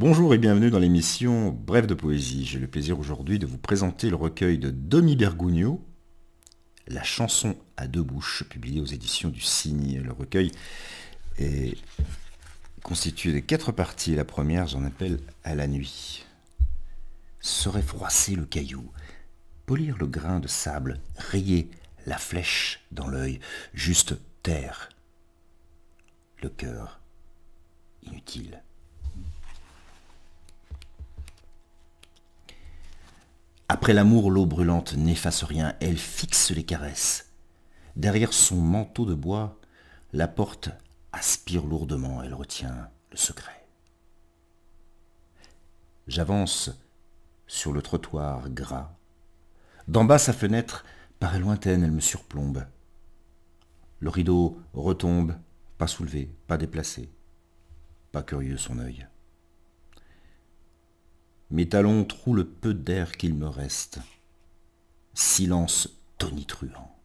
Bonjour et bienvenue dans l'émission Bref de poésie. J'ai le plaisir aujourd'hui de vous présenter le recueil de Domi Bergugno, La chanson à deux bouches, publié aux éditions du Cygne. Le recueil est constitué de 4 parties. La première, j'en appelle À la nuit. Serait froisser le caillou, polir le grain de sable, rayer la flèche dans l'œil, juste taire le cœur inutile. Après l'amour, l'eau brûlante n'efface rien, elle fixe les caresses. Derrière son manteau de bois, la porte aspire lourdement, elle retient le secret. J'avance sur le trottoir gras. D'en bas, sa fenêtre paraît lointaine, elle me surplombe. Le rideau retombe, pas soulevé, pas déplacé, pas curieux son œil. Mes talons trouent le peu d'air qu'il me reste. Silence tonitruant.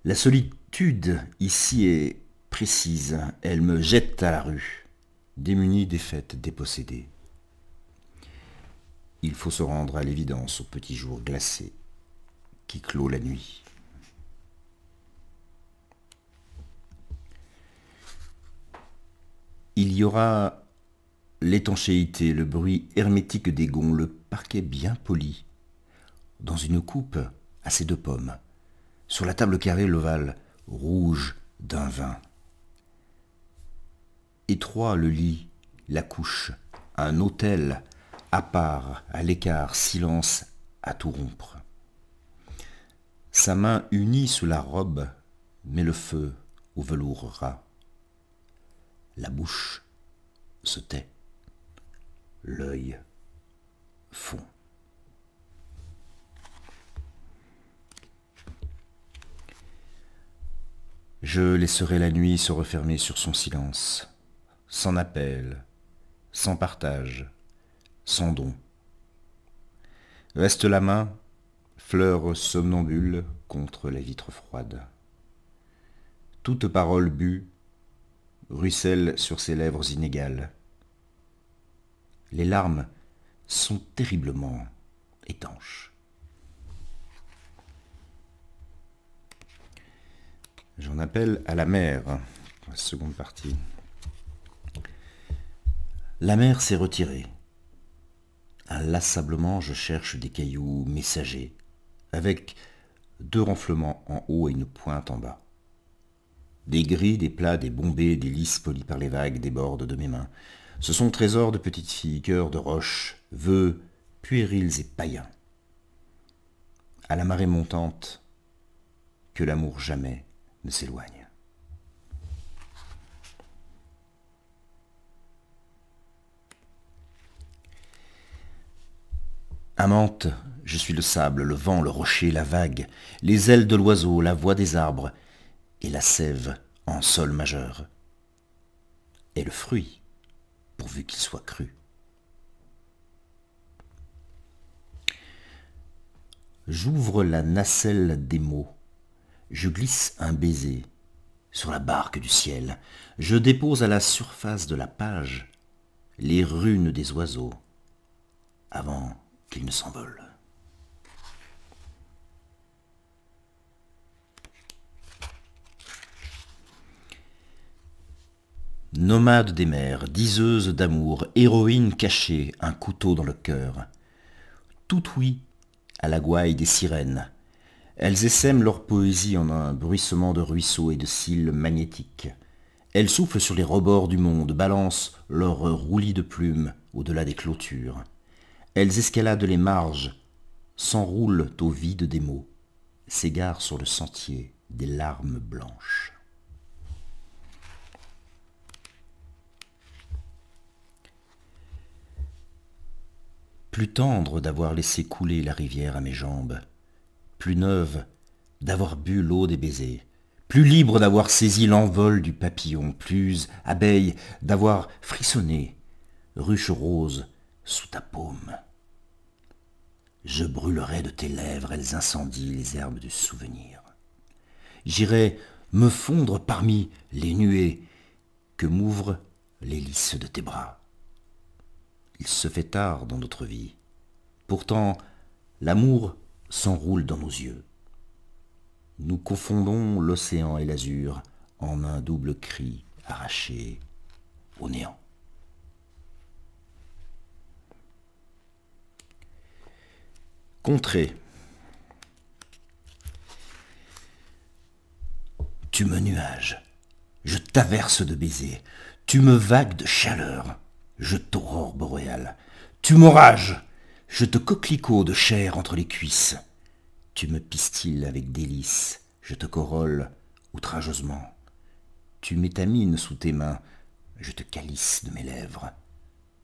La solitude ici est précise. Elle me jette à la rue, démunie, défaite, dépossédée. Il faut se rendre à l'évidence au petit jour glacé qui clôt la nuit. Il y aura l'étanchéité, le bruit hermétique des gonds, le parquet bien poli. Dans une coupe, assez de pommes. Sur la table carrée, l'ovale rouge d'un vin. Étroit le lit, la couche, un autel à part, à l'écart, silence à tout rompre. Sa main unie sous la robe met le feu au velours ras. La bouche se tait. L'œil fond. Je laisserai la nuit se refermer sur son silence, sans appel, sans partage, sans don. Reste la main, fleur somnambule contre la vitre froide. Toute parole bue ruisselle sur ses lèvres inégales. Les larmes sont terriblement étanches. J'en appelle à la mer, la seconde partie. La mer s'est retirée. Inlassablement, je cherche des cailloux messagers, avec 2 renflements en haut et une pointe en bas. Des gris, des plats, des bombés, des lys polis par les vagues débordent de mes mains. Ce sont trésors de petites filles, cœurs de roche, vœux puérils et païens. À la marée montante, que l'amour jamais ne s'éloigne. Amante, je suis le sable, le vent, le rocher, la vague, les ailes de l'oiseau, la voix des arbres et la sève en sol majeur. Et le fruit, pourvu qu'il soit cru. J'ouvre la nacelle des mots, je glisse un baiser sur la barque du ciel, je dépose à la surface de la page les runes des oiseaux avant qu'ils ne s'envolent. Nomade des mers, diseuse d'amour, héroïne cachée, un couteau dans le cœur. Tout ouïe à la gouaille des sirènes. Elles essaiment leur poésie en un bruissement de ruisseaux et de cils magnétiques. Elles soufflent sur les rebords du monde, balancent leurs roulis de plumes au-delà des clôtures. Elles escaladent les marges, s'enroulent au vide des mots, s'égarent sur le sentier des larmes blanches. Plus tendre d'avoir laissé couler la rivière à mes jambes, plus neuve d'avoir bu l'eau des baisers, plus libre d'avoir saisi l'envol du papillon, plus abeille d'avoir frissonné, ruche rose sous ta paume. Je brûlerai de tes lèvres, elles incendient les herbes du souvenir. J'irai me fondre parmi les nuées que m'ouvrent les lys de tes bras. il se fait tard dans notre vie. Pourtant, l'amour s'enroule dans nos yeux. Nous confondons l'océan et l'azur en un double cri arraché au néant. Contrée. Tu me nuages, je t'averse de baisers, tu me vagues de chaleur, je t'aurore boréale, tu m'orrages, je te coquelicot de chair entre les cuisses, tu me pistilles avec délice, je te corolle outrageusement, tu m'étamines sous tes mains, je te calisse de mes lèvres,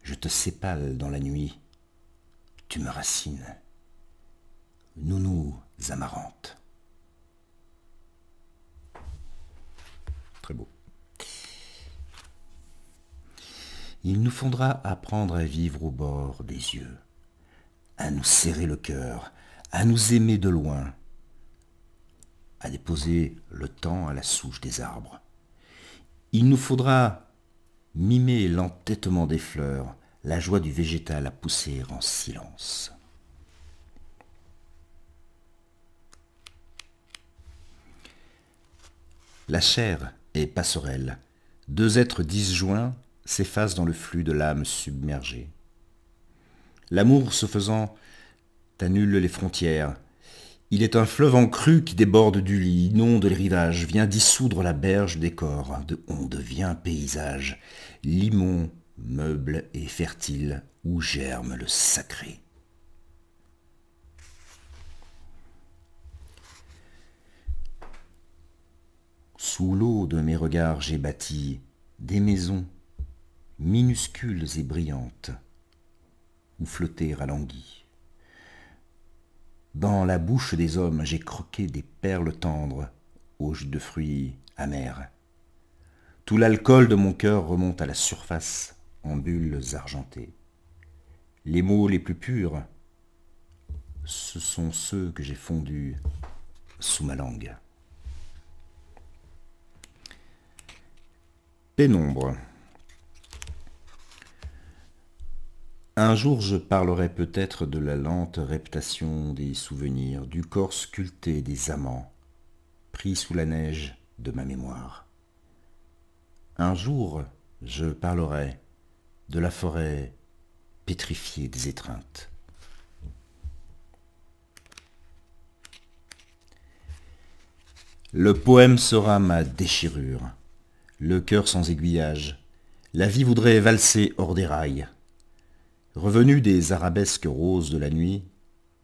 je te sépale dans la nuit, tu me racines. Nounou amarante. Très beau. Il nous faudra apprendre à vivre au bord des yeux, à nous serrer le cœur, à nous aimer de loin, à déposer le temps à la souche des arbres. Il nous faudra mimer l'entêtement des fleurs, la joie du végétal à pousser en silence. La chair est passerelle. Deux êtres disjoints s'effacent dans le flux de l'âme submergée. L'amour, ce faisant, annule les frontières. Il est un fleuve en crue qui déborde du lit, inonde les rivages, vient dissoudre la berge des corps. On devient paysage, limon, meuble et fertile, où germe le sacré. Sous l'eau de mes regards j'ai bâti des maisons minuscules et brillantes où flotter à l'anguille. Dans la bouche des hommes j'ai croqué des perles tendres aux jus de fruits amers. Tout l'alcool de mon cœur remonte à la surface en bulles argentées. Les mots les plus purs, ce sont ceux que j'ai fondus sous ma langue. Pénombre. Un jour je parlerai peut-être de la lente reptation des souvenirs, du corps sculpté des amants, pris sous la neige de ma mémoire. Un jour je parlerai de la forêt pétrifiée des étreintes. Le poème sera ma déchirure. Le cœur sans aiguillage, la vie voudrait valser hors des rails. Revenu des arabesques roses de la nuit,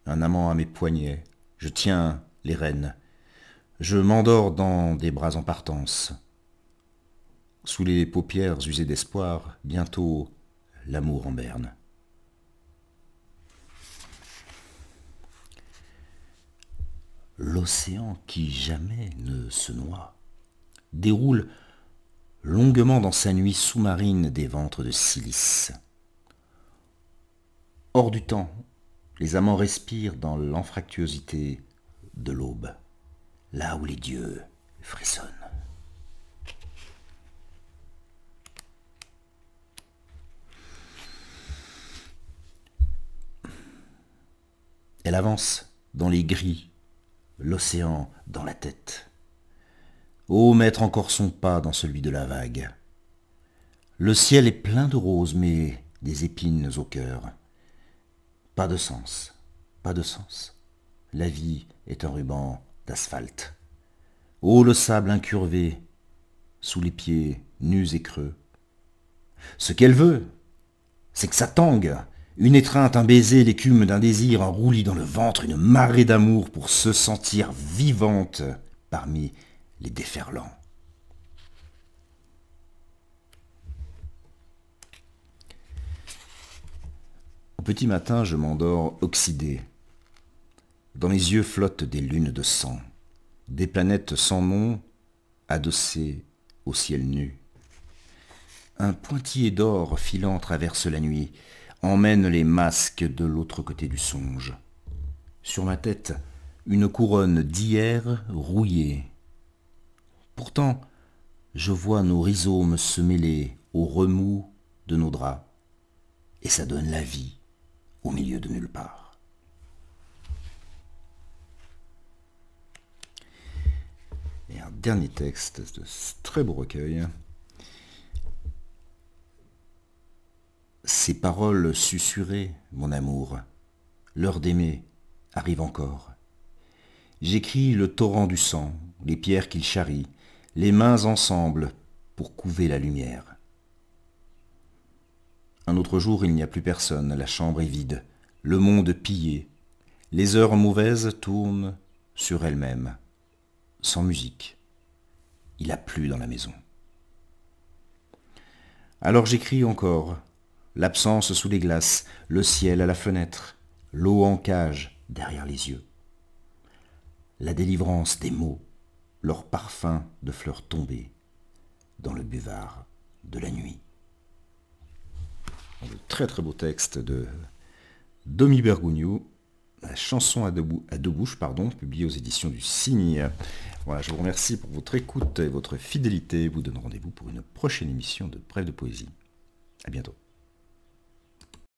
un amant à mes poignets, je tiens les rênes. Je m'endors dans des bras en partance. Sous les paupières usées d'espoir, bientôt l'amour en berne. L'océan qui jamais ne se noie déroule longuement dans sa nuit sous-marine des ventres de silice. Hors du temps, les amants respirent dans l'anfractuosité de l'aube, là où les dieux frissonnent. Elle avance dans les gris, l'océan dans la tête. Ô mettre encore son pas dans celui de la vague. Le ciel est plein de roses, mais des épines au cœur. Pas de sens, pas de sens. La vie est un ruban d'asphalte. Ô le sable incurvé, sous les pieds nus et creux. Ce qu'elle veut, c'est que ça tangue. Une étreinte, un baiser, l'écume d'un désir, un roulis dans le ventre, une marée d'amour pour se sentir vivante parmi les déferlants. Au petit matin, je m'endors oxydé. Dans mes yeux flottent des lunes de sang, des planètes sans nom adossées au ciel nu. Un pointillé d'or filant traverse la nuit, emmène les masques de l'autre côté du songe. Sur ma tête, une couronne d'hier rouillée. Pourtant, je vois nos rhizomes se mêler au remous de nos draps, et ça donne la vie au milieu de nulle part. Et un dernier texte de ce très beau recueil. Ces paroles susurrées, mon amour, l'heure d'aimer arrive encore. J'écris le torrent du sang, les pierres qu'il charrie, les mains ensemble pour couver la lumière. Un autre jour, il n'y a plus personne, la chambre est vide, le monde pillé, les heures mauvaises tournent sur elles-mêmes, sans musique. Il a plu dans la maison. Alors j'écris encore, l'absence sous les glaces, le ciel à la fenêtre, l'eau en cage derrière les yeux. La délivrance des mots, leur parfum de fleurs tombées dans le buvard de la nuit. Un très très beau texte de Domi Bergugno, la chanson à deux bouches, publiée aux éditions du Cygne. Voilà, je vous remercie pour votre écoute et votre fidélité. Je vous donne rendez-vous pour une prochaine émission de Brève de Poésie. À bientôt.